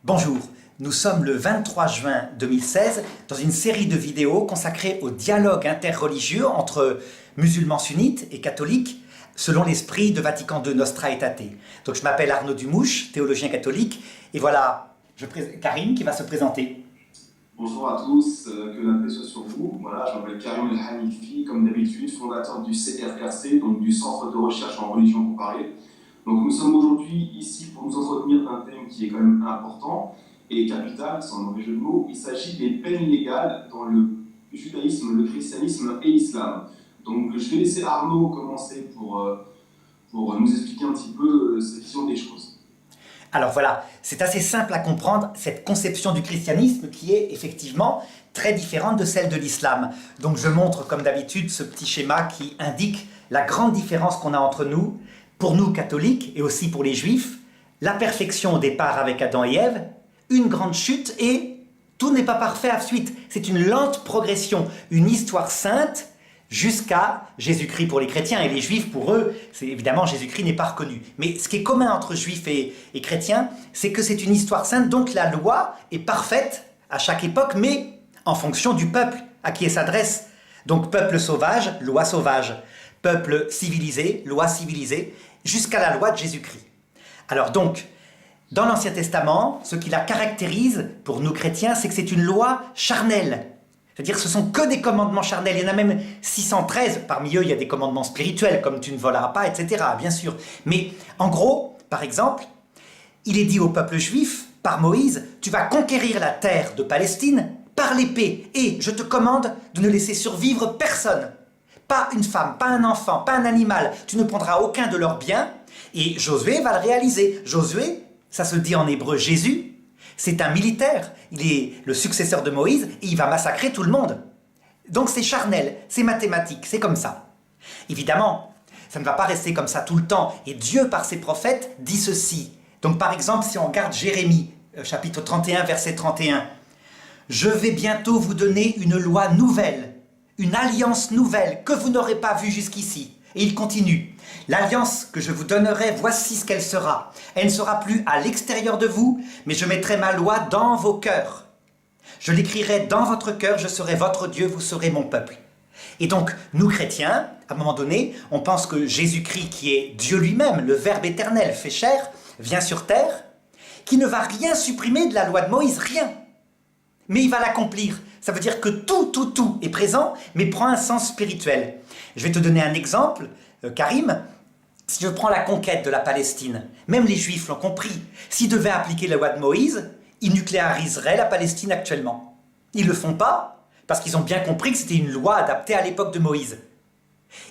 Bonjour, nous sommes le 23 juin 2016 dans une série de vidéos consacrée au dialogue interreligieux entre musulmans sunnites et catholiques selon l'esprit de Vatican II Nostra Aetate. Donc je m'appelle Arnaud Dumouche, théologien catholique, et voilà Karim qui va se présenter. Bonjour à tous, que la paix soit sur vous. Voilà, je m'appelle Karim El Hanifi, comme d'habitude, fondateur du CRRC, donc du Centre de recherche en religion comparée. Donc nous sommes aujourd'hui ici pour nous entretenir d'un thème qui est quand même important et capital, sans mauvais jeu de mots. Il s'agit des peines légales dans le judaïsme, le christianisme et l'islam. Donc je vais laisser Arnaud commencer pour nous expliquer un petit peu sa vision des choses. Alors voilà, c'est assez simple à comprendre cette conception du christianisme qui est effectivement très différente de celle de l'islam. Donc je montre comme d'habitude ce petit schéma qui indique la grande différence qu'on a entre nous, pour nous catholiques et aussi pour les juifs, la perfection au départ avec Adam et Ève, une grande chute et tout n'est pas parfait à suite. C'est une lente progression, une histoire sainte jusqu'à Jésus-Christ pour les chrétiens et les juifs pour eux, évidemment Jésus-Christ n'est pas reconnu. Mais ce qui est commun entre juifs et chrétiens, c'est que c'est une histoire sainte, donc la loi est parfaite à chaque époque, mais en fonction du peuple à qui elle s'adresse. Donc peuple sauvage, loi sauvage. Peuple civilisé, loi civilisée, jusqu'à la loi de Jésus-Christ. Alors donc, dans l'Ancien Testament, ce qui la caractérise pour nous chrétiens, c'est que c'est une loi charnelle. C'est-à-dire que ce sont que des commandements charnels. Il y en a même 613. Parmi eux, il y a des commandements spirituels, comme tu ne voleras pas, etc., bien sûr. Mais en gros, par exemple, il est dit au peuple juif, par Moïse, tu vas conquérir la terre de Palestine par l'épée, et je te commande de ne laisser survivre personne. Pas une femme, pas un enfant, pas un animal. Tu ne prendras aucun de leurs biens. Et Josué va le réaliser. Josué, ça se dit en hébreu Jésus, c'est un militaire. Il est le successeur de Moïse et il va massacrer tout le monde. Donc c'est charnel, c'est mathématique, c'est comme ça. Évidemment, ça ne va pas rester comme ça tout le temps. Et Dieu, par ses prophètes, dit ceci. Donc par exemple, si on regarde Jérémie, chapitre 31, verset 31, « Je vais bientôt vous donner une loi nouvelle, une alliance nouvelle que vous n'aurez pas vue jusqu'ici. » Et il continue. « L'alliance que je vous donnerai, voici ce qu'elle sera. Elle ne sera plus à l'extérieur de vous, mais je mettrai ma loi dans vos cœurs. Je l'écrirai dans votre cœur, je serai votre Dieu, vous serez mon peuple. » Et donc, nous chrétiens, à un moment donné, on pense que Jésus-Christ, qui est Dieu lui-même, le Verbe éternel fait chair, vient sur terre, qui ne va rien supprimer de la loi de Moïse, rien. Mais il va l'accomplir. Ça veut dire que tout est présent, mais prend un sens spirituel. Je vais te donner un exemple, Karim. Si je prends la conquête de la Palestine, même les Juifs l'ont compris. S'ils devaient appliquer la loi de Moïse, ils nucléariseraient la Palestine actuellement. Ils ne le font pas, parce qu'ils ont bien compris que c'était une loi adaptée à l'époque de Moïse.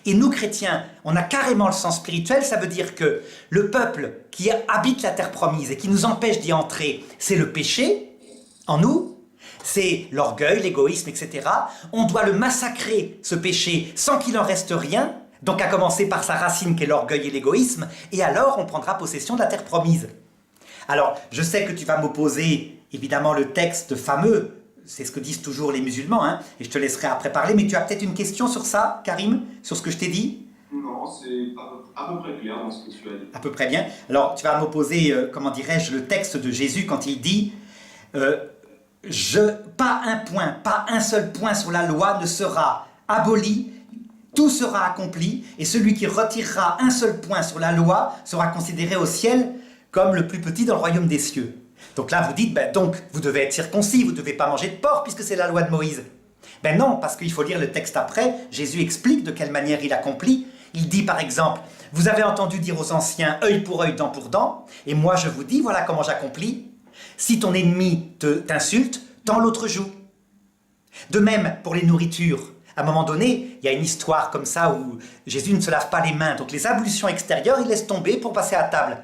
Et nous, chrétiens, on a carrément le sens spirituel, ça veut dire que le peuple qui habite la terre promise et qui nous empêche d'y entrer, c'est le péché, en nous. C'est l'orgueil, l'égoïsme, etc. On doit le massacrer, ce péché, sans qu'il en reste rien, donc à commencer par sa racine qui est l'orgueil et l'égoïsme, et alors on prendra possession de la terre promise. Alors, je sais que tu vas m'opposer, évidemment, le texte fameux, c'est ce que disent toujours les musulmans, hein, et je te laisserai après parler, mais tu as peut-être une question sur ça, Karim, sur ce que je t'ai dit? Non, c'est à peu près clair dans ce que tu as dit. À peu près bien. Alors, tu vas m'opposer, comment dirais-je, le texte de Jésus quand il dit... pas un point, pas un seul point sur la loi ne sera aboli, tout sera accompli, et celui qui retirera un seul point sur la loi sera considéré au ciel comme le plus petit dans le royaume des cieux. Donc là vous dites, donc vous devez être circoncis, vous ne devez pas manger de porc puisque c'est la loi de Moïse. Ben non, parce qu'il faut lire le texte après, Jésus explique de quelle manière il accomplit. Il dit par exemple, vous avez entendu dire aux anciens, œil pour œil, dent pour dent, et moi je vous dis, voilà comment j'accomplis. Si ton ennemi t'insulte, tends l'autre joue. De même, pour les nourritures, à un moment donné, il y a une histoire comme ça où Jésus ne se lave pas les mains. Donc les ablutions extérieures, il laisse tomber pour passer à table.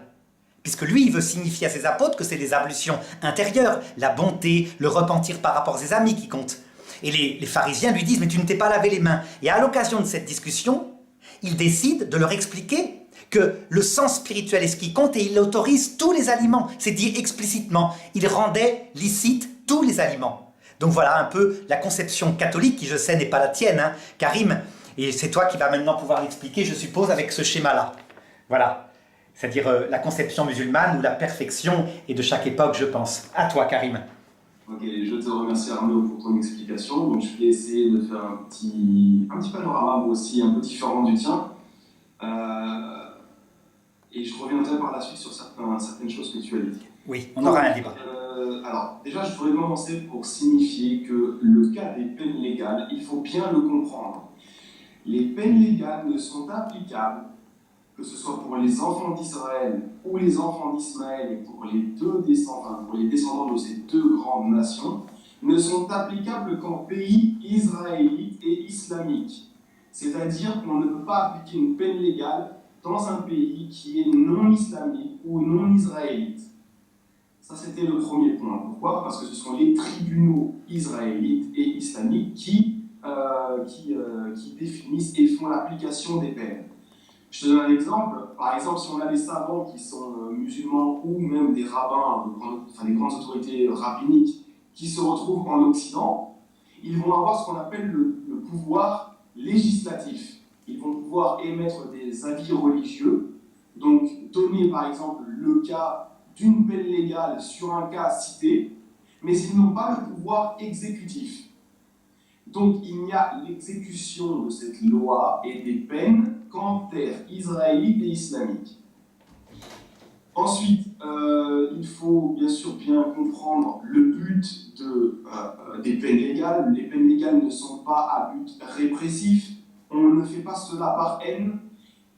Puisque lui, il veut signifier à ses apôtres que c'est les ablutions intérieures, la bonté, le repentir par rapport à ses amis qui comptent. Et les pharisiens lui disent, mais tu ne t'es pas lavé les mains. Et à l'occasion de cette discussion, il décide de leur expliquer que le sens spirituel est ce qui compte et il autorise tous les aliments. C'est dit explicitement. Il rendait licite tous les aliments. Donc voilà un peu la conception catholique qui, je sais, n'est pas la tienne, hein, Karim. Et c'est toi qui vas maintenant pouvoir l'expliquer, je suppose, avec ce schéma-là. Voilà. c'est-à-dire la conception musulmane ou la perfection est de chaque époque, je pense. À toi, Karim. Ok, je te remercie Arnaud pour ton explication. Donc, je vais essayer de faire un petit panorama, moi aussi, un peu différent du tien. Euh, et je reviendrai par la suite sur certaines choses que tu as dites. Oui, on aura un débat. Alors, déjà, je voudrais commencer pour signifier que le cas des peines légales, il faut bien le comprendre. Les peines légales ne sont applicables, que ce soit pour les enfants d'Israël ou les enfants d'Ismaël, et pour pour les descendants de ces deux grandes nations, ne sont applicables qu'en pays israélite et islamique. C'est-à-dire qu'on ne peut pas appliquer une peine légale dans un pays qui est non islamique ou non israélite. Ça, c'était le premier point. Pourquoi ? Parce que ce sont les tribunaux israélites et islamiques qui définissent et font l'application des peines. Je te donne un exemple. Par exemple, si on a des savants qui sont musulmans ou même des rabbins, des grandes autorités rabbiniques qui se retrouvent en Occident, ils vont avoir ce qu'on appelle le pouvoir législatif. Ils vont pouvoir émettre des avis religieux, donc donner par exemple le cas d'une peine légale sur un cas cité, mais ils n'ont pas le pouvoir exécutif. Donc il y a l'exécution de cette loi et des peines qu'en terre israélite et islamique. Ensuite, il faut bien sûr bien comprendre le but des peines légales. Les peines légales ne sont pas à but répressif, on ne fait pas cela par haine.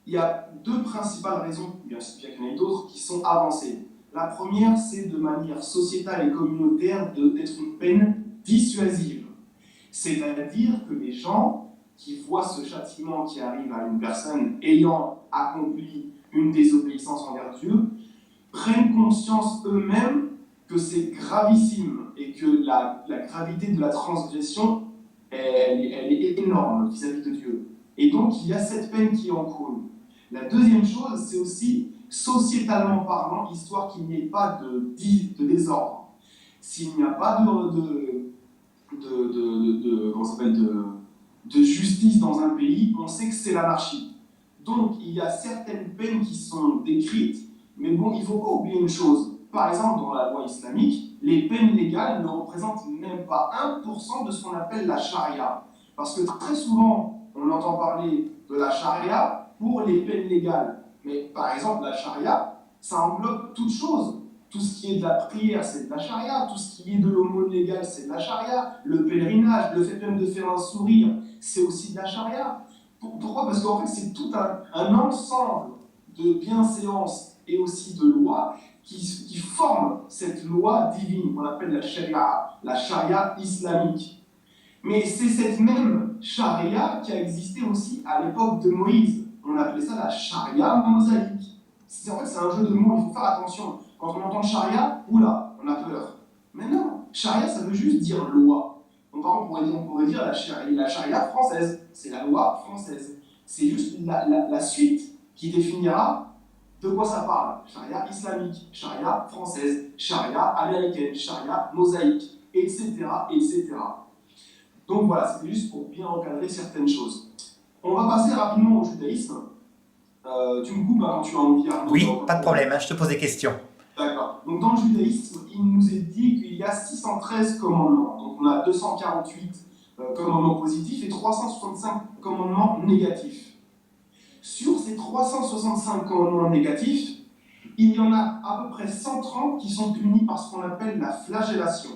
Il y a deux principales raisons, bien qu'il y en ait d'autres, qui sont avancées. La première, c'est de manière sociétale et communautaire d'être une peine dissuasive. C'est-à-dire que les gens qui voient ce châtiment qui arrive à une personne ayant accompli une désobéissance envers Dieu, prennent conscience eux-mêmes que c'est gravissime et que la gravité de la transgression, elle est énorme vis-à-vis de Dieu. Et donc, il y a cette peine qui en coule. La deuxième chose, c'est aussi, sociétalement parlant, histoire qu'il n'y ait pas de désordre. S'il n'y a pas de justice dans un pays, on sait que c'est l'anarchie. Donc, il y a certaines peines qui sont décrites, mais bon, il ne faut pas oublier une chose. Par exemple, dans la loi islamique, les peines légales ne représentent même pas 1% de ce qu'on appelle la charia. Parce que très souvent, on entend parler de la charia pour les peines légales. Mais par exemple, la charia, ça englobe toute chose. Tout ce qui est de la prière, c'est de la charia. Tout ce qui est de l'aumône légale, c'est de la charia. Le pèlerinage, le fait même de faire un sourire, c'est aussi de la charia. Pourquoi ? Parce qu'en fait, c'est tout un ensemble de bienséances et aussi de lois qui forment cette loi divine qu'on appelle la charia islamique. Mais c'est cette même charia qui a existé aussi à l'époque de Moïse. On appelait ça la charia mosaïque. En fait, c'est un jeu de mots, il faut faire attention. Quand on entend charia, oula, on a peur. Mais non, charia, ça veut juste dire loi. Donc, par exemple, on pourrait dire la charia française, c'est la loi française. C'est juste la suite qui définira de quoi ça parle. Charia islamique, charia française, charia américaine, charia mosaïque, etc., etc. Donc voilà, c'était juste pour bien encadrer certaines choses. On va passer rapidement au judaïsme. Tu me coupes quand tu as envie. Oui, pas de problème, je te pose des questions. D'accord. Donc dans le judaïsme, il nous est dit qu'il y a 613 commandements. Donc on a 248 commandements positifs et 365 commandements négatifs. Sur ces 365 commandements négatifs, il y en a à peu près 130 qui sont punis par ce qu'on appelle la flagellation.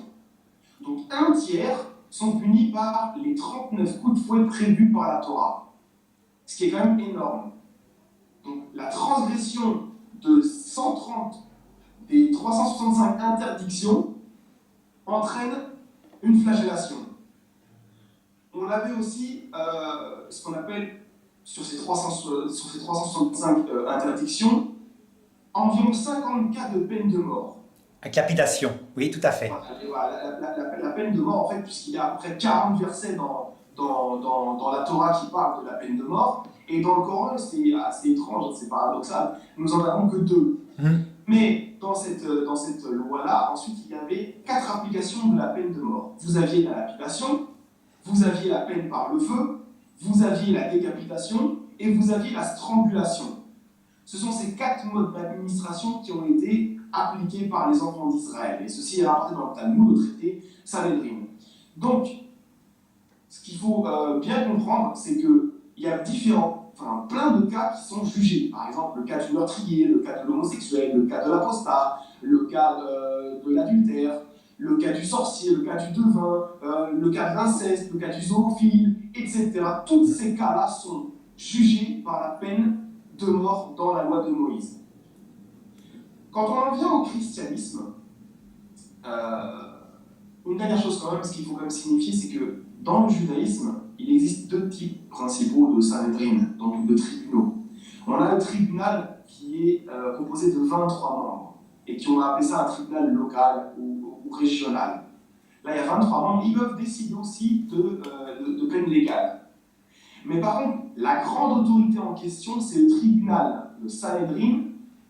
Donc un tiers sont punis par les 39 coups de fouet prévus par la Torah. Ce qui est quand même énorme. Donc la transgression de 130 des 365 interdictions entraîne une flagellation. On avait aussi ce qu'on appelle, sur ces 365 interdictions, environ 50 cas de peine de mort. Avec lapidation, oui, tout à fait. La peine de mort, en fait, puisqu'il y a à peu près 40 versets dans la Torah qui parlent de la peine de mort, et dans le Coran, c'est assez étrange, c'est paradoxal, nous n'en avons que 2. Mais dans cette loi-là, ensuite, il y avait 4 applications de la peine de mort. Vous aviez la lapidation, vous aviez la peine par le feu, vous aviez la décapitation, et vous aviez la strangulation. ce sont ces 4 modes d'administration qui ont été appliqués par les enfants d'Israël. Et ceci est rapporté dans le Talmud, au traité Sanhedrin. Donc, ce qu'il faut bien comprendre, c'est qu'il y a plein de cas qui sont jugés. Par exemple, le cas du meurtrier, le cas de l'homosexuel, le cas de l'apostat, le cas de l'adultère, le cas du sorcier, le cas du devin, le cas de l'inceste, le cas du zoophile, etc. Tous ces cas-là sont jugés par la peine de mort dans la loi de Moïse. Quand on en vient au christianisme, une dernière chose quand même, ce qu'il faut quand même signifier, c'est que dans le judaïsme, il existe 2 types principaux de Sanhedrin, donc de tribunaux. On a le tribunal qui est composé de 23 membres, et qui on a appelé ça un tribunal local ou régional. Là, il y a 23 membres, ils peuvent décider aussi de peine légale. Mais par contre, la grande autorité en question, c'est le tribunal, le Sanhedrin,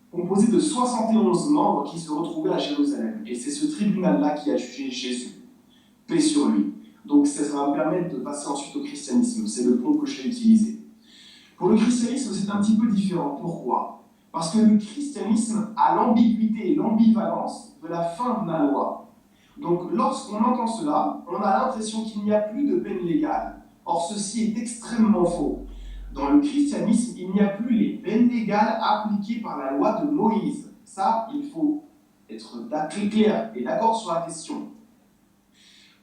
composé de 71 membres qui se retrouvaient à Jérusalem. Et c'est ce tribunal-là qui a jugé Jésus. Paix sur lui. Donc ça va me permettre de passer ensuite au christianisme. C'est le pont que je vais utiliser. Pour le christianisme, c'est un petit peu différent. Pourquoi ? Parce que le christianisme a l'ambiguïté et l'ambivalence de la fin de la loi. Donc lorsqu'on entend cela, on a l'impression qu'il n'y a plus de peine légale. Or, ceci est extrêmement faux. Dans le christianisme, il n'y a plus les peines légales appliquées par la loi de Moïse. Ça, il faut être très clair et d'accord sur la question.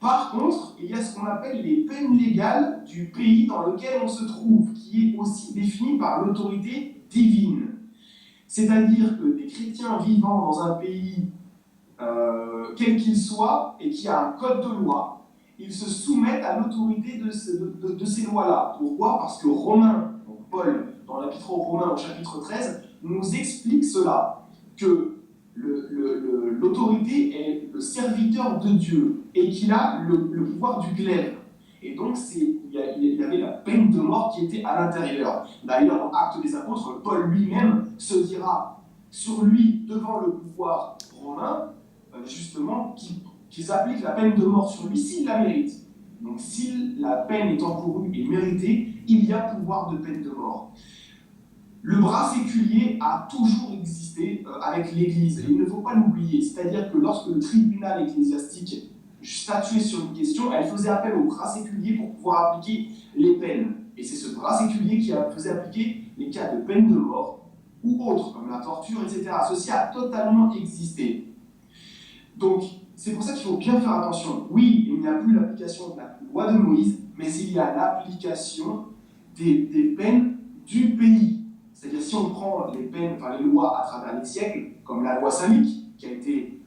Par contre, il y a ce qu'on appelle les peines légales du pays dans lequel on se trouve, qui est aussi défini par l'autorité divine. C'est-à-dire que des chrétiens vivant dans un pays, quel qu'il soit, et qui a un code de loi, ils se soumettent à l'autorité de ces lois-là. Pourquoi ? Parce que Romains, donc Paul, dans l'épître aux Romains au chapitre 13, nous explique cela, que l'autorité est le serviteur de Dieu et qu'il a le pouvoir du glaive. Et donc, il y avait la peine de mort qui était à l'intérieur. D'ailleurs, dans Actes des Apôtres, Paul lui-même se dira sur lui, devant le pouvoir romain, justement, qu'ils appliquent la peine de mort sur lui s'il la mérite. Donc, si la peine est encourue et méritée, il y a pouvoir de peine de mort. Le bras séculier a toujours existé avec l'Église, et il ne faut pas l'oublier. C'est-à-dire que lorsque le tribunal ecclésiastique statuait sur une question, elle faisait appel au bras séculier pour pouvoir appliquer les peines. Et c'est ce bras séculier qui faisait appliquer les cas de peine de mort ou autres, comme la torture, etc. Ceci a totalement existé. Donc, c'est pour ça qu'il faut bien faire attention. Oui, il n'y a plus l'application de la loi de Moïse, mais il y a l'application des peines du pays. C'est-à-dire, si on prend les peines, les lois à travers les siècles, comme la loi salique, qui a été,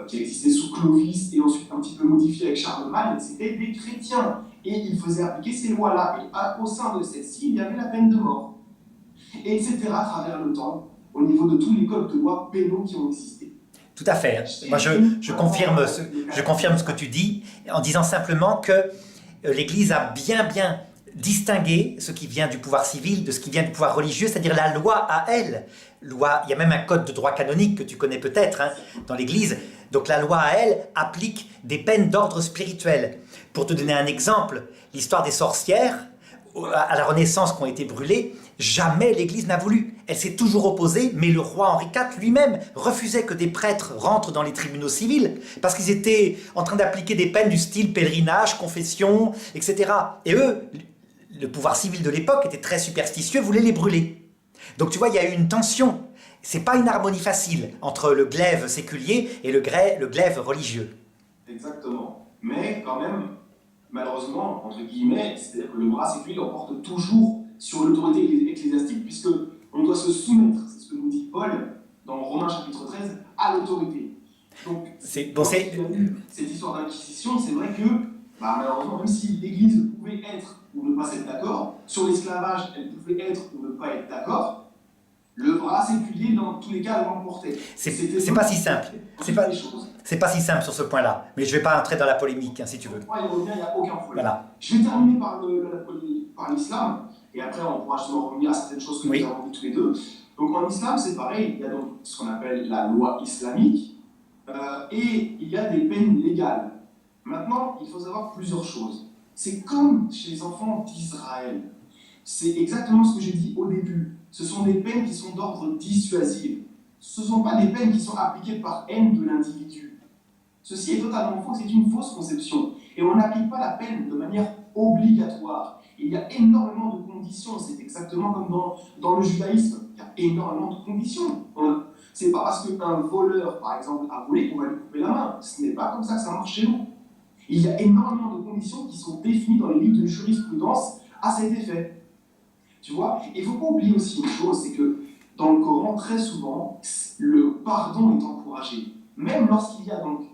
qui a existé sous Clovis et ensuite un petit peu modifiée avec Charlemagne, c'était des chrétiens. Et ils faisaient appliquer ces lois-là. Et au sein de celle-ci, il y avait la peine de mort. Etc. à travers le temps, au niveau de tous les codes de loi pénaux qui ont existé. Tout à fait. Moi, je confirme ce que tu dis, en disant simplement que l'Église a bien distingué ce qui vient du pouvoir civil de ce qui vient du pouvoir religieux, c'est-à-dire la loi à elle. Il y a même un code de droit canonique que tu connais peut-être dans l'Église. Donc la loi à elle applique des peines d'ordre spirituel. Pour te donner un exemple, l'histoire des sorcières, à la Renaissance qui ont été brûlées, jamais l'Église n'a voulu. Elle s'est toujours opposée, mais le roi Henri IV lui-même refusait que des prêtres rentrent dans les tribunaux civils parce qu'ils étaient en train d'appliquer des peines du style pèlerinage, confession, etc. Et eux, le pouvoir civil de l'époque était très superstitieux, voulait les brûler. Donc tu vois, il y a eu une tension. C'est pas une harmonie facile entre le glaive séculier et le glaive religieux. Exactement. Mais quand même, malheureusement, entre guillemets, c'est-à-dire que le bras séculier l'emporte toujours sur l'autorité ecclésiastique, puisqu'on doit se soumettre, c'est ce que nous dit Paul dans Romains chapitre 13, à l'autorité. Donc, cette histoire d'inquisition, c'est vrai que, malheureusement, même si l'Église pouvait être ou ne pas être d'accord, sur l'esclavage, elle pouvait être ou ne pas être d'accord, le bras séculier, dans tous les cas, l'emportait. C'est pas si simple. C'est pas si simple sur ce point-là, mais je ne vais pas entrer dans la polémique, si tu veux. Il n'y a aucun problème. Voilà. Je vais terminer par l'islam, et après on pourra justement revenir à certaines choses que nous avons vues tous les deux. Donc en islam, c'est pareil, il y a donc ce qu'on appelle la loi islamique, et il y a des peines légales. Maintenant, il faut savoir plusieurs choses. C'est comme chez les enfants d'Israël. C'est exactement ce que j'ai dit au début. ce sont des peines qui sont d'ordre dissuasif. Ce ne sont pas des peines qui sont appliquées par haine de l'individu. Ceci est totalement faux, c'est une fausse conception. Et on n'applique pas la peine de manière obligatoire. Il y a énormément de conditions, c'est exactement comme dans le judaïsme. Il y a énormément de conditions. C'est pas parce qu'un voleur, par exemple, a volé qu'on va lui couper la main. Ce n'est pas comme ça que ça marche chez nous. Il y a énormément de conditions qui sont définies dans les livres de jurisprudence à cet effet. Tu vois? Et il ne faut pas oublier aussi une chose, c'est que dans le Coran, très souvent, le pardon est encouragé. Même lorsqu'il y a donc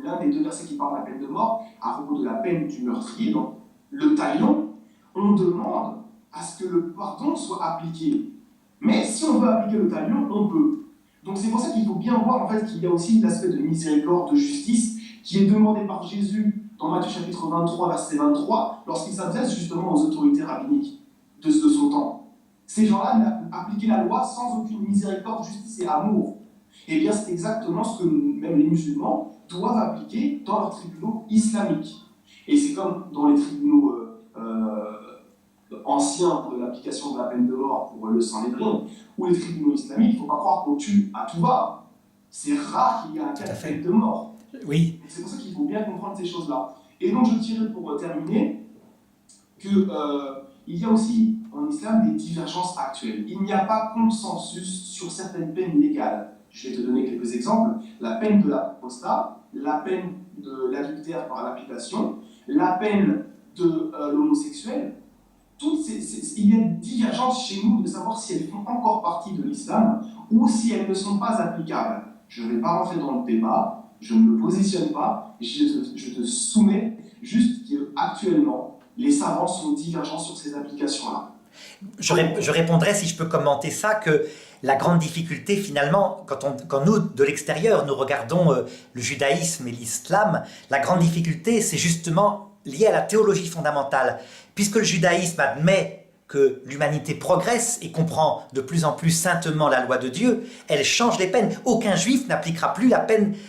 l'un des deux versets qui parle de la peine de mort, à propos de la peine du meurtrier, donc le talion, on demande à ce que le pardon soit appliqué. Mais si on veut appliquer le talion, on peut. Donc c'est pour ça qu'il faut bien voir en fait qu'il y a aussi l'aspect de miséricorde, de justice, qui est demandé par Jésus dans Matthieu chapitre 23, verset 23, lorsqu'il s'adresse justement aux autorités rabbiniques de son temps. Ces gens-là appliquaient la loi sans aucune miséricorde, justice et amour. Et bien c'est exactement ce que même les musulmans doivent appliquer dans leurs tribunaux islamiques. Et c'est comme dans les tribunaux anciens de l'application de la peine de mort pour le Sanhédrin, ou les tribunaux islamiques, il ne faut pas croire qu'on tue à tout va. C'est rare qu'il y ait un cas de peine de mort. Oui. C'est pour ça qu'il faut bien comprendre ces choses-là. Et donc je dirais pour terminer qu'il y a aussi en islam des divergences actuelles. Il n'y a pas consensus sur certaines peines légales. Je vais te donner quelques exemples. La peine de l'apostat, la peine de l'adultère par lapidation, la peine de l'homosexuel. Il y a une divergence chez nous de savoir si elles font encore partie de l'islam ou si elles ne sont pas applicables. Je ne vais pas rentrer dans le débat, je ne me positionne pas, je te soumets juste qu'actuellement, les savants sont divergents sur ces applications-là. Je répondrais, si je peux commenter ça, que la grande difficulté finalement, quand nous, de l'extérieur, nous regardons le judaïsme et l'islam, la grande difficulté, c'est justement lié à la théologie fondamentale. Puisque le judaïsme admet que l'humanité progresse et comprend de plus en plus saintement la loi de Dieu, elle change les peines. Aucun juif n'appliquera plus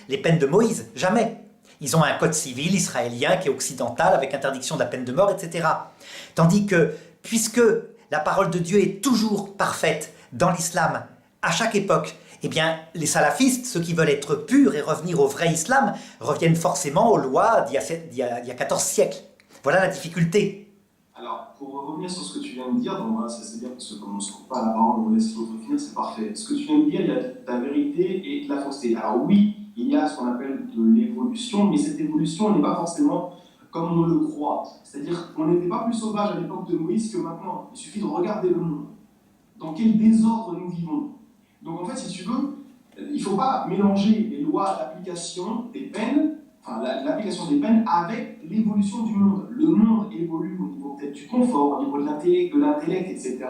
les peines de Moïse, jamais. Ils ont un code civil israélien qui est occidental avec interdiction de la peine de mort, etc. Tandis que, puisque la parole de Dieu est toujours parfaite dans l'islam, à chaque époque, eh bien, les salafistes, ceux qui veulent être purs et revenir au vrai islam, reviennent forcément aux lois d'il y a 14 siècles. Voilà la difficulté. Alors, pour revenir sur ce que tu viens de dire, donc voilà, ça c'est bien parce que comme on ne se coupe pas la parole, on laisse l'autre finir, c'est parfait. Ce que tu viens de dire, il y a de la vérité et de la fausseté. Alors oui, il y a ce qu'on appelle de l'évolution, mais cette évolution n'est pas forcément comme on le croit. C'est-à-dire qu'on n'était pas plus sauvage à l'époque de Moïse que maintenant. Il suffit de regarder le monde. Dans quel désordre nous vivons. Donc en fait, si tu veux, il ne faut pas mélanger les lois d'application des peines, enfin l'application des peines avec l'évolution du monde. Le monde évolue au niveau peut-être du confort, au niveau de l'intellect, etc.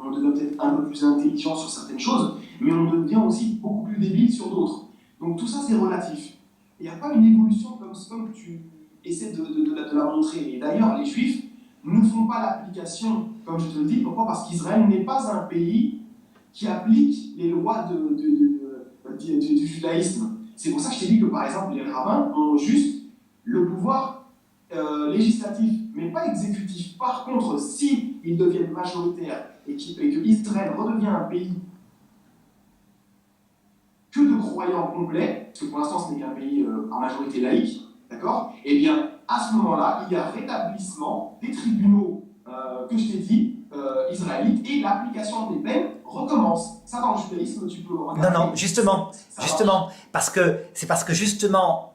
On devient peut-être un peu plus intelligent sur certaines choses, mais on devient aussi beaucoup plus débile sur d'autres. Donc tout ça, c'est relatif. Il n'y a pas une évolution comme tu essaies de la montrer. Et d'ailleurs, les Juifs ne font pas l'application, comme je te le dis. Pourquoi? Parce qu'Israël n'est pas un pays qui applique les lois du judaïsme. C'est pour ça que je t'ai dit que, par exemple, les rabbins ont juste le pouvoir législatif, mais pas exécutif. Par contre, si ils deviennent majoritaires et que Israël redevient un pays que de croyants complets, parce que pour l'instant ce n'est qu'un pays en majorité laïque, d'accord? Eh bien, à ce moment-là, il y a rétablissement des tribunaux que je t'ai dit, israélites, et l'application des peines recommence. Ça, dans le judaïsme, tu peux regarder. Non, justement, parce que justement,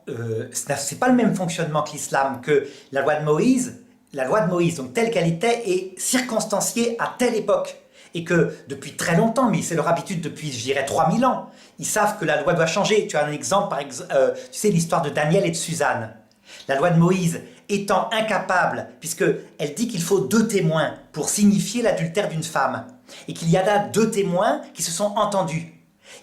c'est pas le même fonctionnement que l'islam, que la loi de Moïse, donc telle qu'elle était, est circonstanciée à telle époque. Et que depuis très longtemps, mais c'est leur habitude depuis, je dirais, 3000 ans, ils savent que la loi doit changer. Tu as un exemple, tu sais l'histoire de Daniel et de Suzanne. La loi de Moïse étant incapable, puisqu'elle dit qu'il faut 2 témoins pour signifier l'adultère d'une femme, et qu'il y a là 2 témoins qui se sont entendus.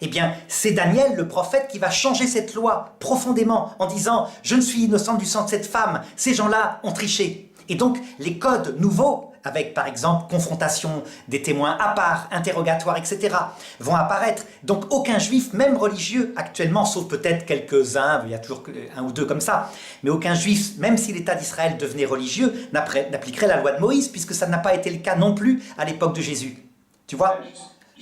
Eh bien, c'est Daniel, le prophète, qui va changer cette loi profondément en disant « Je ne suis innocent du sang de cette femme, ces gens-là ont triché ». Et donc, les codes nouveaux, avec par exemple confrontation des témoins à part, interrogatoire, etc., vont apparaître. Donc aucun juif, même religieux actuellement, sauf peut-être quelques-uns, il y a toujours un ou deux comme ça, mais aucun juif, même si l'État d'Israël devenait religieux, n'appliquerait la loi de Moïse, puisque ça n'a pas été le cas non plus à l'époque de Jésus. Tu vois?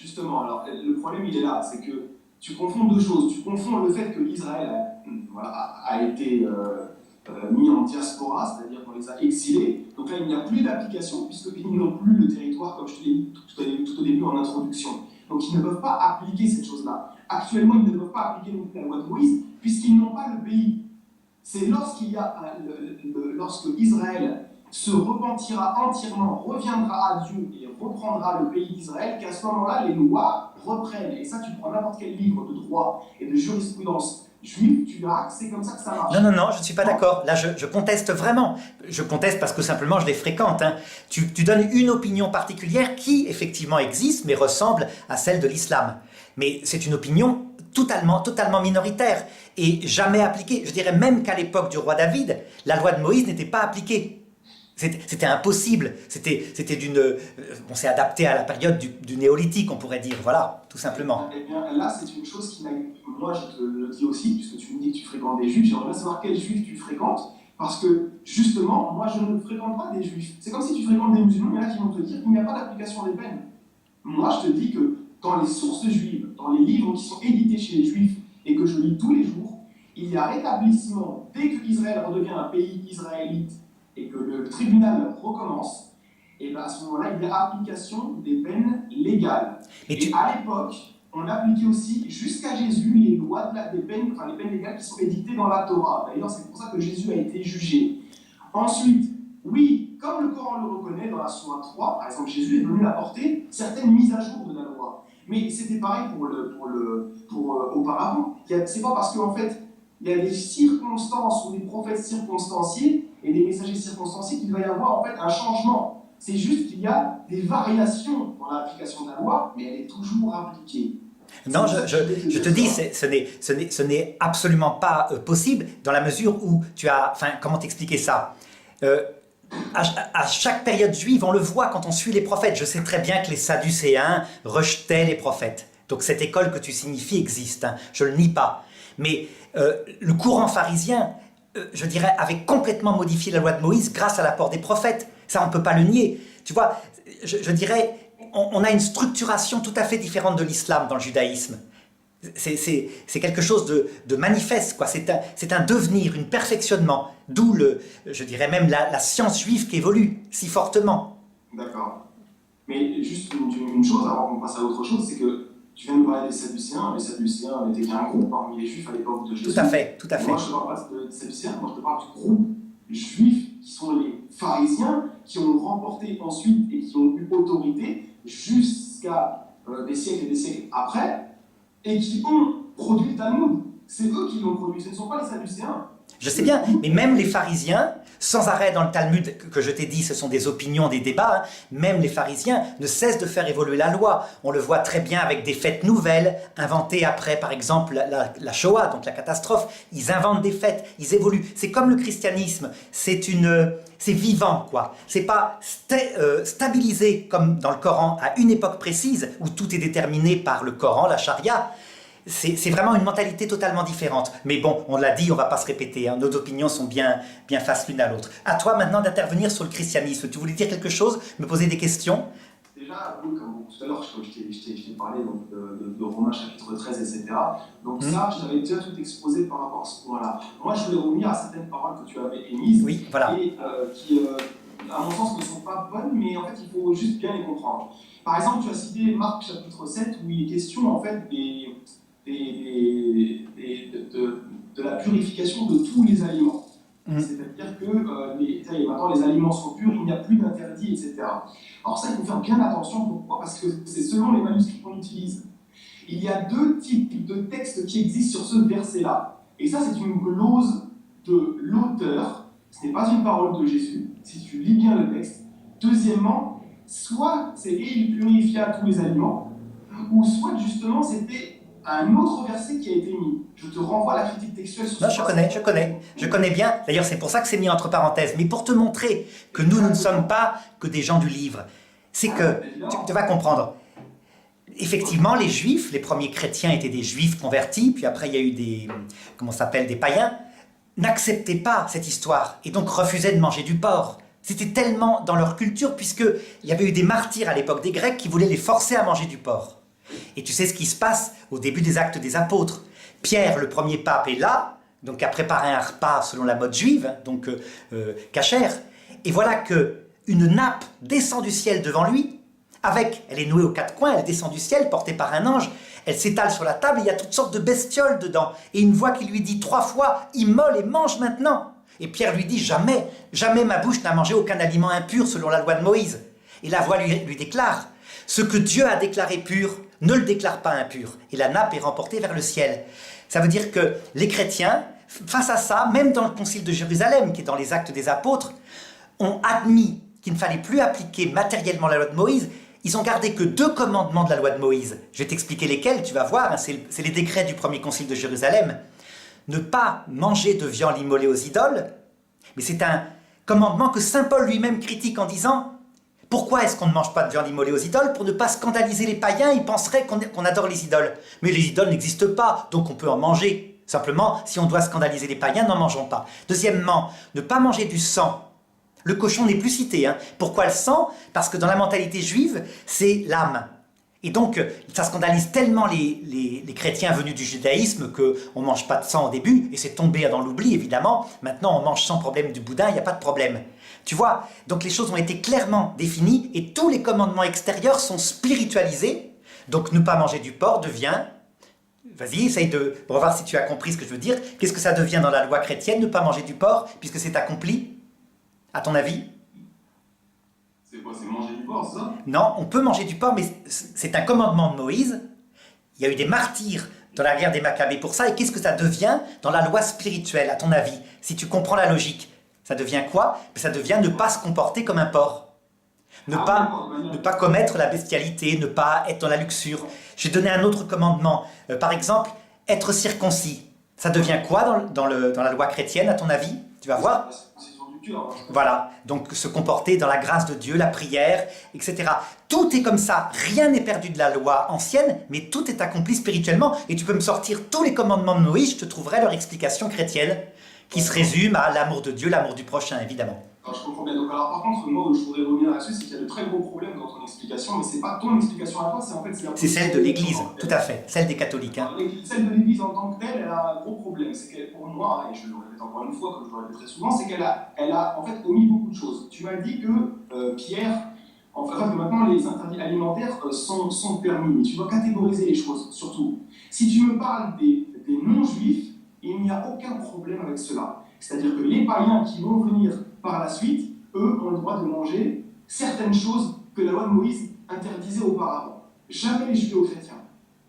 Justement, alors le problème il est là, c'est que tu confonds deux choses. Tu confonds le fait que Israël a été mis en diaspora, c'est-à-dire qu'on les a exilés. Donc là, il n'y a plus d'application puisqu'ils n'ont plus le territoire, comme je te l'ai dit tout au début en introduction. Donc ils ne peuvent pas appliquer cette chose-là. Actuellement, ils ne peuvent pas appliquer non plus la loi de Moïse puisqu'ils n'ont pas le pays. C'est lorsque Israël se repentira entièrement, reviendra à Dieu et reprendra le pays d'Israël, qu'à ce moment-là, les lois reprennent. Et ça, tu prends n'importe quel livre de droit et de jurisprudence juif, tu verras que c'est comme ça que ça marche. Non, je ne suis pas d'accord. Là, je conteste vraiment. Je conteste parce que simplement, je les fréquente. Hein. Tu donnes une opinion particulière qui, effectivement, existe, mais ressemble à celle de l'islam. Mais c'est une opinion totalement minoritaire et jamais appliquée. Je dirais même qu'à l'époque du roi David, la loi de Moïse n'était pas appliquée. C'était impossible. C'était d'une. On s'est adapté à la période du néolithique, on pourrait dire. Voilà, tout simplement. Eh bien, là, c'est une chose qui m'a. Moi, je te le dis aussi, puisque tu me dis que tu fréquentes des juifs, j'aimerais bien savoir quels juifs tu fréquentes, parce que justement, moi, je ne fréquente pas des juifs. C'est comme si tu fréquentes des musulmans, il y en a qui vont te dire qu'il n'y a pas d'application des peines. Moi, je te dis que dans les sources juives, dans les livres qui sont édités chez les juifs et que je lis tous les jours, il y a rétablissement dès que Israël redevient un pays israélite et que le tribunal recommence, et bien à ce moment-là, il y a application des peines légales. Et à l'époque, on appliquait aussi, jusqu'à Jésus, les lois des peines, les peines légales qui sont édictées dans la Torah. D'ailleurs, c'est pour ça que Jésus a été jugé. Ensuite, oui, comme le Coran le reconnaît dans la Sourate 3, par exemple, Jésus est venu apporter certaines mises à jour de la loi. Mais c'était pareil auparavant. C'est pas parce qu'en fait, il y a des circonstances ou des prophètes circonstanciés et des messagers circonstanciés qu'il va y avoir en fait un changement. C'est juste qu'il y a des variations dans l'application de la loi, mais elle est toujours appliquée. Non, je te dis, ce n'est absolument pas possible dans la mesure où tu as... Enfin, comment t'expliquer ça à chaque période juive, on le voit quand on suit les prophètes. Je sais très bien que les Sadducéens rejetaient les prophètes. Donc cette école que tu signifies existe, hein, je ne le nie pas. Mais le courant pharisien, je dirais, avait complètement modifié la loi de Moïse grâce à l'apport des prophètes. Ça, on ne peut pas le nier. Tu vois, je dirais, on a une structuration tout à fait différente de l'islam dans le judaïsme. C'est quelque chose de manifeste, quoi. C'est un devenir, un perfectionnement. D'où, je dirais même, la science juive qui évolue si fortement. D'accord. Mais juste une chose, avant qu'on passe à autre chose, c'est que tu viens de parler des Sadducéens. Les Sadducéens n'étaient qu'un groupe parmi les Juifs à l'époque de Jésus. Tout à fait. Moi, je ne parle pas des Sadducéens, moi je te parle du groupe juif qui sont les pharisiens, qui ont remporté ensuite et qui ont eu autorité jusqu'à des siècles et des siècles après, et qui ont produit le Talmud. C'est eux qui l'ont produit, ce ne sont pas les Sadducéens. Je sais bien, mais même les pharisiens, sans arrêt dans le Talmud que je t'ai dit, ce sont des opinions, des débats, hein, même les pharisiens ne cessent de faire évoluer la loi. On le voit très bien avec des fêtes nouvelles, inventées après, par exemple, la Shoah, donc la catastrophe. Ils inventent des fêtes, ils évoluent. C'est comme le christianisme, c'est vivant, quoi. C'est pas stabilisé comme dans le Coran à une époque précise où tout est déterminé par le Coran, la charia. C'est vraiment une mentalité totalement différente. Mais bon, on l'a dit, on ne va pas se répéter. Hein. Nos opinions sont bien face l'une à l'autre. À toi maintenant d'intervenir sur le christianisme. Tu voulais dire quelque chose, me poser des questions? Déjà, oui, comme tout à l'heure, je t'ai parlé donc, de Romains chapitre 13, etc. Donc ça, je t'avais déjà tout exposé par rapport à ce point-là. Moi, je voulais revenir à certaines paroles que tu avais émises. Oui, voilà. Et qui, à mon sens, ne sont pas bonnes, mais en fait, il faut juste bien les comprendre. Par exemple, tu as cité Marc chapitre 7, où il est question, en fait, de la purification de tous les aliments. C'est-à-dire que maintenant les aliments sont purs, il n'y a plus d'interdit, etc. Alors ça, il faut faire bien attention. Pourquoi? Parce que c'est selon les manuscrits qu'on utilise. Il y a deux types de textes qui existent sur ce verset-là. Et ça, c'est une glose de l'auteur. Ce n'est pas une parole de Jésus, si tu lis bien le texte. Deuxièmement, soit c'est « et il purifia tous les aliments », ou soit justement c'était un autre verset qui a été mis. Je te renvoie à la critique textuelle sur ce Non, je connais bien. D'ailleurs, c'est pour ça que c'est mis entre parenthèses. Mais pour te montrer que nous ne sommes pas que des gens du livre. C'est que, tu vas comprendre. Effectivement, les Juifs, les premiers chrétiens étaient des Juifs convertis, puis après il y a eu des païens, n'acceptaient pas cette histoire et donc refusaient de manger du porc. C'était tellement dans leur culture, puisqu'il y avait eu des martyrs à l'époque des Grecs qui voulaient les forcer à manger du porc. Et tu sais ce qui se passe au début des Actes des Apôtres. Pierre, le premier pape, est là, donc a préparé un repas selon la mode juive, donc cachère. Et voilà qu'une nappe descend du ciel devant lui, elle est nouée aux quatre coins, elle descend du ciel, portée par un ange, elle s'étale sur la table, et il y a toutes sortes de bestioles dedans. Et une voix qui lui dit 3 fois, immole et mange maintenant. Et Pierre lui dit, jamais, jamais ma bouche n'a mangé aucun aliment impur selon la loi de Moïse. Et la voix lui déclare, ce que Dieu a déclaré pur, ne le déclare pas impur. Et la nappe est remportée vers le ciel. Ça veut dire que les chrétiens, face à ça, même dans le concile de Jérusalem, qui est dans les Actes des Apôtres, ont admis qu'il ne fallait plus appliquer matériellement la loi de Moïse. Ils ont gardé que 2 commandements de la loi de Moïse. Je vais t'expliquer lesquels, tu vas voir, hein, c'est les décrets du premier concile de Jérusalem. Ne pas manger de viande immolée aux idoles, mais c'est un commandement que saint Paul lui-même critique en disant « Pourquoi est-ce qu'on ne mange pas de viande immolée aux idoles? Pour ne pas scandaliser les païens, ils penseraient qu'on adore les idoles. Mais les idoles n'existent pas, donc on peut en manger. Simplement, si on doit scandaliser les païens, n'en mangeons pas. Deuxièmement, ne pas manger du sang. Le cochon n'est plus cité. Hein. Pourquoi le sang? Parce que dans la mentalité juive, c'est l'âme. Et donc, ça scandalise tellement les chrétiens venus du judaïsme qu'on ne mange pas de sang au début, et c'est tombé dans l'oubli, évidemment. Maintenant, on mange sans problème du boudin, il n'y a pas de problème. Tu vois, donc les choses ont été clairement définies, et tous les commandements extérieurs sont spiritualisés. Donc, ne pas manger du porc devient... Vas-y, essaye de voir si tu as compris ce que je veux dire. Qu'est-ce que ça devient dans la loi chrétienne, ne pas manger du porc, puisque c'est accompli? À ton avis? C'est quoi, c'est manger du porc, ça? Non, on peut manger du porc, mais c'est un commandement de Moïse. Il y a eu des martyrs dans la guerre des Maccabées pour ça. Et qu'est-ce que ça devient dans la loi spirituelle, à ton avis? Si tu comprends la logique, ça devient quoi? Ça devient ne pas se comporter comme un porc. Ne pas commettre la bestialité, ne pas être dans la luxure. Je vais donner un autre commandement. Par exemple, être circoncis. Ça devient quoi dans la loi chrétienne, à ton avis? Tu vas voir. Voilà, donc se comporter dans la grâce de Dieu, la prière, etc. Tout est comme ça, rien n'est perdu de la loi ancienne, mais tout est accompli spirituellement. Et tu peux me sortir tous les commandements de Moïse, je te trouverai leur explication chrétienne, qui se résume à l'amour de Dieu, l'amour du prochain, évidemment. Alors, je comprends bien. Donc, alors, par contre, moi, où je voudrais revenir là-dessus, c'est qu'il y a de très gros problèmes dans ton explication, mais c'est pas ton explication à toi, c'est en fait... C'est celle de l'Église, tout à fait, celle des catholiques. Hein. Celle de l'Église en tant que telle, elle a un gros problème. C'est qu'elle, pour moi, et je le répète encore une fois, comme je le répète très souvent, c'est qu'elle a en fait omis beaucoup de choses. Tu m'as dit que Pierre, enfin que maintenant les interdits alimentaires sont permis, mais tu dois catégoriser les choses, surtout. Si tu me parles des non-juifs, il n'y a aucun problème avec cela. C'est-à-dire que les païens qui vont venir par la suite, eux, ont le droit de manger certaines choses que la loi de Moïse interdisait auparavant. Jamais les judéo-chrétiens.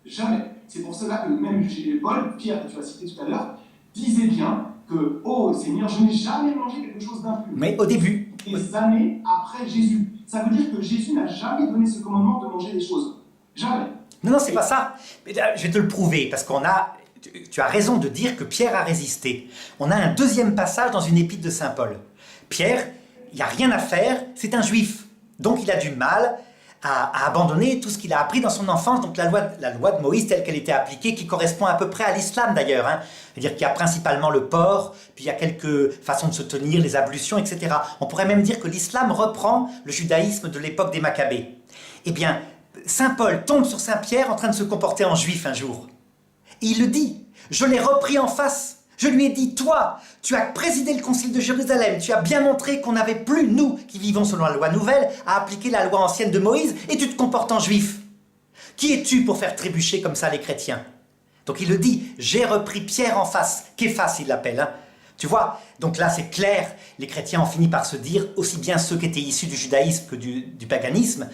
Jamais. C'est pour cela que même Paul, Pierre, que tu as cité tout à l'heure, disait bien que « Oh Seigneur, je n'ai jamais mangé quelque chose d'impur. » Mais au début. Des années après Jésus. Ça veut dire que Jésus n'a jamais donné ce commandement de manger des choses. Jamais. Non, c'est pas ça. Je vais te le prouver, parce qu'on a... Tu as raison de dire que Pierre a résisté. On a un deuxième passage dans une épître de saint Paul. Pierre, il n'y a rien à faire, c'est un juif. Donc il a du mal à abandonner tout ce qu'il a appris dans son enfance. Donc la loi de Moïse telle qu'elle était appliquée, qui correspond à peu près à l'islam d'ailleurs. Hein. C'est-à-dire qu'il y a principalement le porc, puis il y a quelques façons de se tenir, les ablutions, etc. On pourrait même dire que l'islam reprend le judaïsme de l'époque des Maccabées. Eh bien, saint Paul tombe sur saint Pierre en train de se comporter en juif un jour. Et il le dit, je l'ai repris en face. Je lui ai dit, toi, tu as présidé le concile de Jérusalem, tu as bien montré qu'on n'avait plus, nous, qui vivons selon la loi nouvelle, à appliquer la loi ancienne de Moïse, et tu te comportes en juif. Qui es-tu pour faire trébucher comme ça les chrétiens? Donc il le dit, j'ai repris Pierre en face, Képhas il l'appelle. Hein. Tu vois, donc là c'est clair, les chrétiens ont fini par se dire, aussi bien ceux qui étaient issus du judaïsme que du paganisme,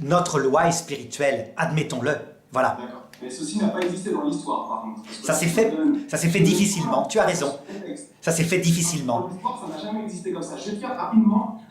notre loi est spirituelle, admettons-le. Voilà. D'accord. Mais ceci n'a pas existé dans l'histoire, par contre. Ça s'est fait difficilement, tu as raison. Ça s'est fait difficilement. Dans l'histoire, ça n'a jamais existé comme ça. Je vais te faire rapidement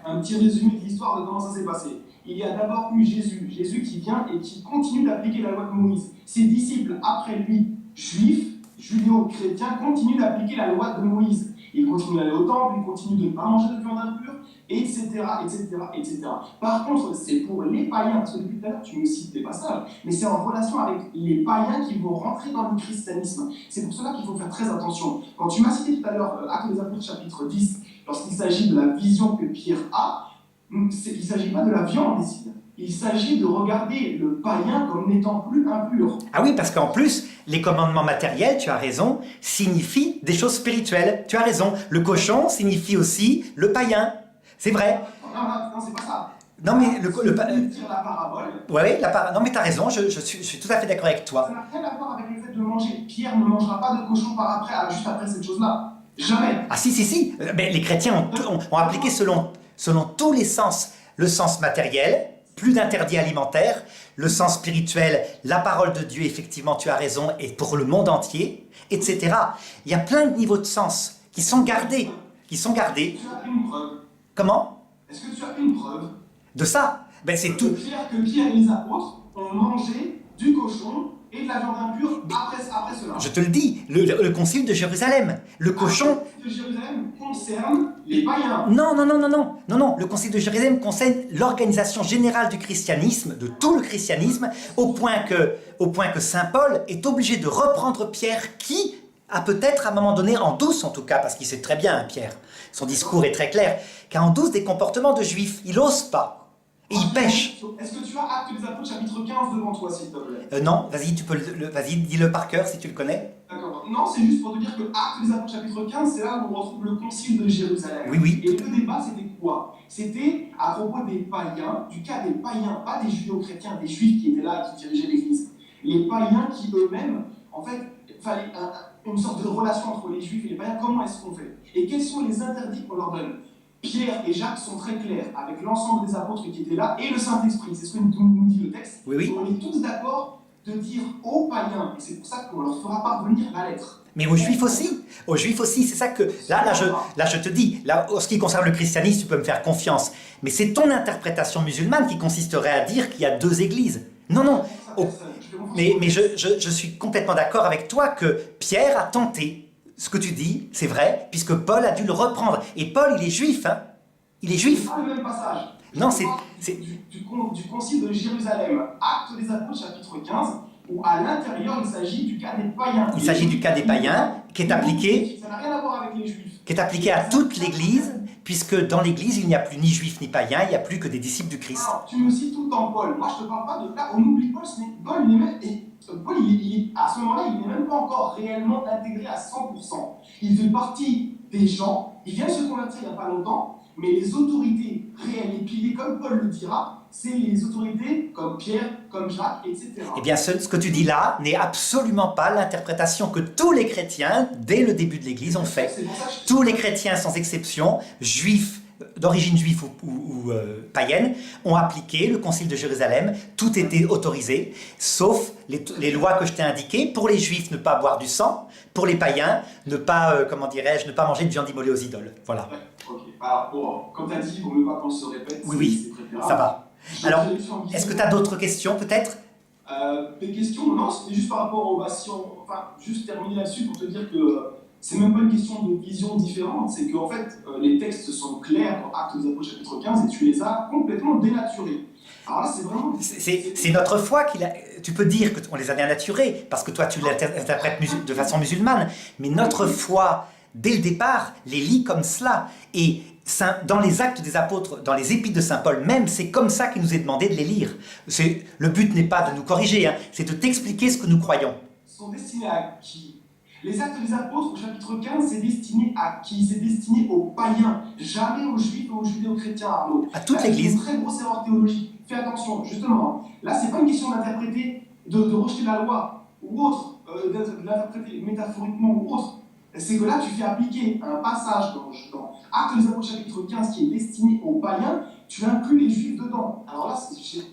un petit résumé de l'histoire de comment ça s'est passé. Il y a d'abord eu Jésus qui vient et qui continue d'appliquer la loi de Moïse. Ses disciples, après lui, juifs, judéo-chrétiens, continuent d'appliquer la loi de Moïse. Ils continuent d'aller au temple, ils continuent de ne pas manger de viande impure, etc., etc., etc. Par contre, c'est pour les païens, parce que depuis tout à l'heure, tu me cites des passages, mais c'est en relation avec les païens qui vont rentrer dans le christianisme. C'est pour cela qu'il faut faire très attention. Quand tu m'as cité tout à l'heure Actes des Apôtres, chapitre 10, lorsqu'il s'agit de la vision que Pierre a, il ne s'agit pas de la viande ici. il s'agit de regarder le païen comme n'étant plus impur. Ah oui, parce qu'en plus, les commandements matériels, tu as raison, signifient des choses spirituelles. Tu as raison, le cochon signifie aussi le païen. C'est vrai. Non, c'est pas ça. Non, mais dire la parabole. Ouais, non, mais tu as raison, je suis tout à fait d'accord avec toi. Ça n'a rien à voir avec le fait de manger. Pierre ne mangera pas de cochon juste après cette chose-là. Jamais. Ah si. Mais les chrétiens ont appliqué selon tous les sens. Le sens matériel, plus d'interdits alimentaires. Le sens spirituel, la parole de Dieu, effectivement, tu as raison, et pour le monde entier, etc. Il y a plein de niveaux de sens qui sont gardés. Tu as une preuve. Comment? Est-ce que tu as une preuve de ça? Ben c'est tout. Que Pierre et les apôtres ont mangé du cochon et de la viande impure après cela. Je te le dis, le concile de Jérusalem, le cochon... Le concile de Jérusalem concerne les païens. Non, le concile de Jérusalem concerne l'organisation générale du christianisme, de tout le christianisme, au point que saint Paul est obligé de reprendre Pierre qui a peut-être à un moment donné, en douce en tout cas, parce qu'il sait très bien, Pierre, son discours est très clair, qu'a en douce des comportements de juifs, il n'ose pas. Et il pêche. Est-ce que tu as Actes des Apôtres chapitre 15 devant toi, s'il te plaît? Non, vas-y, vas-y, dis-le par cœur si tu le connais. D'accord. Non, c'est juste pour te dire que Actes des Apôtres chapitre 15, c'est là où on retrouve le concile de Jérusalem. Oui. Et le débat, c'était quoi? C'était à propos des païens, du cas des païens, pas des judéo-chrétiens, des juifs qui étaient là et qui dirigeaient l'église. Les païens qui eux-mêmes, en fait, fallait une sorte de relation entre les juifs et les païens. Comment est-ce qu'on fait? Et quels sont les interdits qu'on leur donne? Pierre et Jacques sont très clairs avec l'ensemble des apôtres qui étaient là et le Saint-Esprit, c'est ce que nous dit le texte. Oui. On est tous d'accord de dire aux païens, et c'est pour ça qu'on leur fera parvenir la lettre. Mais aux juifs aussi, c'est ça que... Là, je te dis, là, en ce qui concerne le christianisme, tu peux me faire confiance, mais c'est ton interprétation musulmane qui consisterait à dire qu'il y a deux églises. Non, mais je suis complètement d'accord avec toi que Pierre a tenté. Ce que tu dis, c'est vrai, puisque Paul a dû le reprendre. Et Paul, il est juif, hein? Il est juif. C'est pas le même passage. Non, c'est... Du concile de Jérusalem, Actes des Apôtres, chapitre 15, où à l'intérieur, il s'agit du cas des païens. Il s'agit du cas des païens, qui est appliqué... Ça n'a rien à voir avec les juifs. Qui est appliqué à toute l'Église, puisque dans l'Église, il n'y a plus ni juifs ni païens, il n'y a plus que des disciples du Christ. Alors, tu me cites tout le temps Paul. Moi, je ne te parle pas de là. On oublie Paul, Paul, il est même... Paul, à ce moment-là, il n'est même pas encore réellement intégré à 100%. Il fait partie des gens, il vient de se convertir il n'y a pas longtemps, mais les autorités réelles et piliers, comme Paul le dira, c'est les autorités comme Pierre, comme Jacques, etc. Eh bien, ce que tu dis là n'est absolument pas l'interprétation que tous les chrétiens, dès le début de l'Église, ont fait. Tous les chrétiens, sans exception, juifs, d'origine juive ou païenne, ont appliqué le concile de Jérusalem, tout était autorisé, sauf les lois que je t'ai indiquées. Pour les juifs, ne pas boire du sang, pour les païens, ne pas, ne pas manger de viande immolée aux idoles. Voilà. Ouais, ok. Alors, bon, comme tu as dit, il vaut mieux pas qu'on se répète. Oui, ça va. Alors, est-ce que tu as d'autres questions, peut-être? Des questions? Non, c'était juste par rapport aux... juste terminer là-dessus pour te dire que c'est même pas une question de vision différente, c'est qu'en fait, les textes sont clairs dans Actes des Apôtres chapitre 15 et tu les as complètement dénaturés. Alors là, c'est vraiment... C'est notre foi qui l'a... Tu peux dire qu'on les a dénaturés, parce que toi, tu l'interprètes de façon musulmane, mais notre foi, dès le départ, les lit comme cela. Et dans les Actes des Apôtres, dans les Épîtres de saint Paul même, c'est comme ça qu'il nous est demandé de les lire. Le but n'est pas de nous corriger, hein, c'est de t'expliquer ce que nous croyons. Ils sont destinés à qui? Les Actes des Apôtres, au chapitre 15, c'est destiné à qui? C'est destiné aux païens, jamais aux juifs et aux judéo-chrétiens, Arnaud. À toute l'Église. C'est une très grosse erreur théologique. Fais attention, justement. Là, c'est pas une question d'interpréter, de rejeter la loi, ou autre, de l'interpréter métaphoriquement ou autre. C'est que là, tu fais appliquer un passage dans Actes des Apôtres, chapitre 15, qui est destiné aux païens, tu inclus les juifs dedans. Alors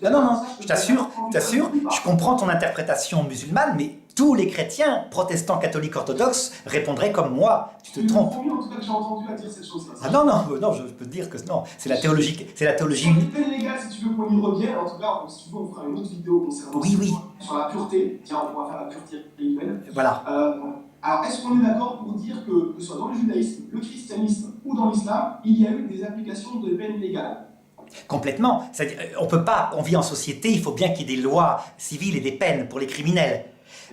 là, non, je t'assure, je comprends ton interprétation musulmane, mais tous les chrétiens, protestants, catholiques, orthodoxes, répondraient comme moi. Tu te trompes. C'est en tout cas que j'ai entendu à dire cette chose-là. Ah non, je peux te dire que non, c'est la théologie. C'est la théologie. Sur les peines légales, si tu veux qu'on y revienne, en tout cas, si tu veux, on fera une autre vidéo concernant sur la pureté. Tiens, on pourra faire la pureté rituelle. Voilà. Alors, est-ce qu'on est d'accord pour dire que ce soit dans le judaïsme, le christianisme ou dans l'islam, il y a eu des applications de peines légales? Complètement. On peut pas, on vit en société, il faut bien qu'il y ait des lois civiles et des peines pour les criminels.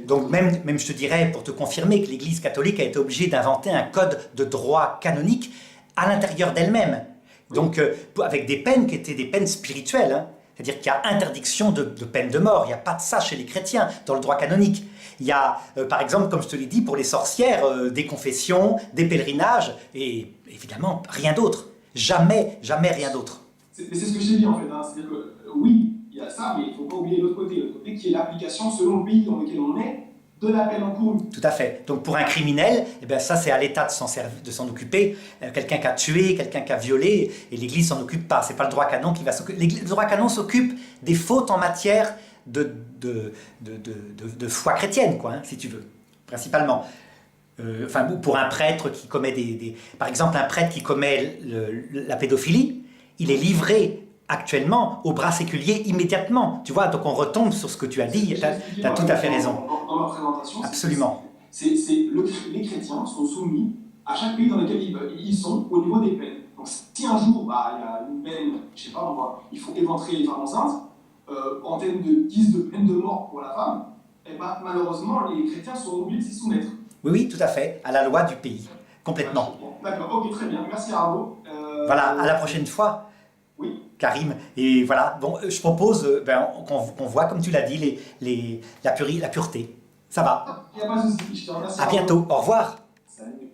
Donc même je te dirais, pour te confirmer, que l'Église catholique a été obligée d'inventer un code de droit canonique à l'intérieur d'elle-même. Donc avec des peines qui étaient des peines spirituelles. Hein. C'est-à-dire qu'il y a interdiction de peine de mort. Il n'y a pas de ça chez les chrétiens dans le droit canonique. Il y a, par exemple, comme je te l'ai dit, pour les sorcières, des confessions, des pèlerinages, et évidemment, rien d'autre. Jamais, jamais rien d'autre. C'est ce que j'ai dit en fait. Hein. C'est-à-dire que oui, il y a ça, mais il ne faut pas oublier l'autre côté qui est l'application selon le pays dans lequel on est de la peine encourue. Tout à fait. Donc pour un criminel, eh bien ça c'est à l'État de s'en occuper. Quelqu'un qui a tué, quelqu'un qui a violé, et l'Église s'en occupe pas. C'est pas le droit canon qui va s'occuper. Le droit canon s'occupe des fautes en matière de foi chrétienne, quoi, hein, si tu veux, principalement. Enfin, pour un prêtre qui commet par exemple, un prêtre qui commet la pédophilie, il est livré actuellement au bras séculier immédiatement. Tu vois, donc on retombe sur ce que tu as dit, tu as tout à fait raison. Dans ma présentation, absolument. Les chrétiens sont soumis à chaque pays dans lequel ils sont au niveau des peines. Donc si un jour il y a une peine, je sais pas moi, il faut éventrer les femmes enceintes, en termes de guise de peine de mort pour la femme, et ben, malheureusement les chrétiens sont obligés de s'y soumettre. Oui, oui, tout à fait, à la loi du pays, complètement. D'accord, ok, très bien, merci Arnaud. Voilà, à la prochaine fois. Oui. Karim, et voilà, bon, je propose qu'on voit, comme tu l'as dit, la pureté. Ça va. Il n'y a pas de souci, je te remercie. À bientôt, au revoir. Salut.